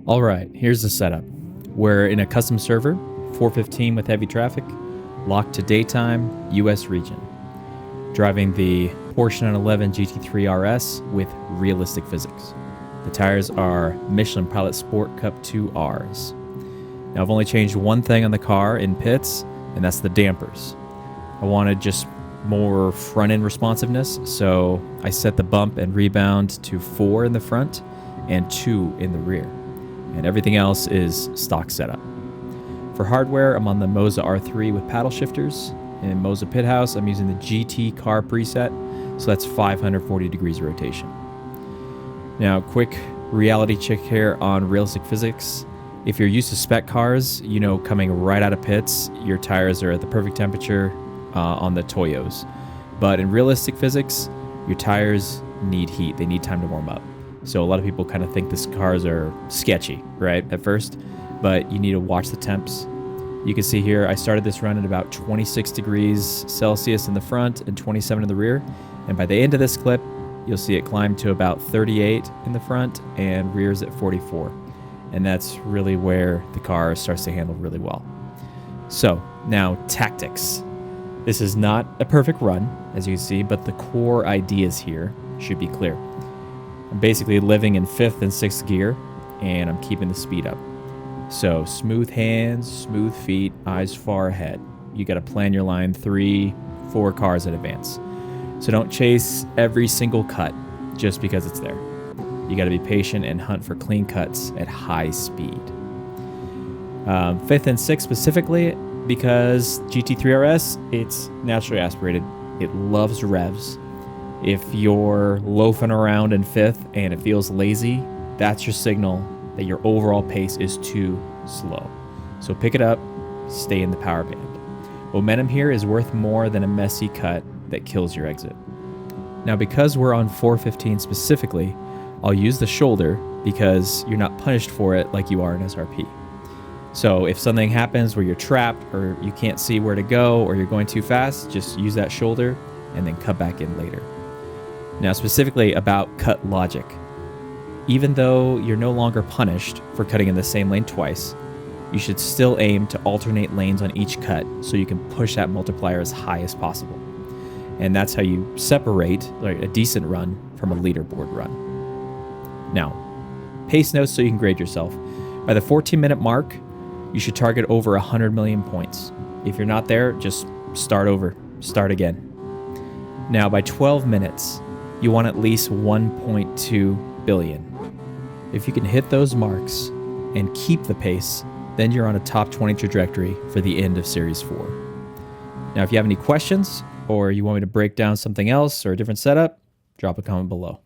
All right, here's the setup. We're in a custom server, 415 with heavy traffic, locked to daytime, US region. Driving the Porsche 911 GT3 RS with realistic physics. The tires are Michelin Pilot Sport Cup 2Rs. Now I've only changed one thing on the car in pits, and that's the dampers. I wanted just more front-end responsiveness, so I set the bump and rebound to 4 in the front and 2 in the rear. And everything else is stock setup. For hardware, I'm on the Moza R3 with paddle shifters. In Moza Pit House, I'm using the GT car preset, so that's 540 degrees rotation. Now, quick reality check here on realistic physics. If you're used to spec cars, you know coming right out of pits, your tires are at the perfect temperature on the Toyos. But in realistic physics, your tires need heat. They need time to warm up. So a lot of people kind of think these cars are sketchy, right, at first, but you need to watch the temps. You can see here, I started this run at about 26 degrees Celsius in the front and 27 in the rear. And by the end of this clip, you'll see it climb to about 38 in the front and rears at 44. And that's really where the car starts to handle really well. So now tactics. This is not a perfect run, as you can see, but the core ideas here should be clear. I'm basically living in 5th and 6th gear, and I'm keeping the speed up. So smooth hands, smooth feet, eyes far ahead. You got to plan your line 3, 4 cars in advance. So don't chase every single cut just because it's there. You got to be patient and hunt for clean cuts at high speed. 5th and 6th specifically, because GT3 RS, it's naturally aspirated. It loves revs. If you're loafing around in 5th and it feels lazy, that's your signal that your overall pace is too slow. So pick it up, stay in the power band. Momentum here is worth more than a messy cut that kills your exit. Now, because we're on 415 specifically, I'll use the shoulder because you're not punished for it like you are in SRP. So if something happens where you're trapped or you can't see where to go or you're going too fast, just use that shoulder and then cut back in later. Now, specifically about cut logic. Even though you're no longer punished for cutting in the same lane twice, you should still aim to alternate lanes on each cut so you can push that multiplier as high as possible. And that's how you separate a decent run from a leaderboard run. Now, pace notes so you can grade yourself. By the 14-minute mark, you should target over 100 million points. If you're not there, just start over, start again. Now, by 12 minutes, you want at least 1.2 billion. If you can hit those marks and keep the pace, then you're on a top 20 trajectory for the end of Series 4. Now, if you have any questions or you want me to break down something else or a different setup, drop a comment below.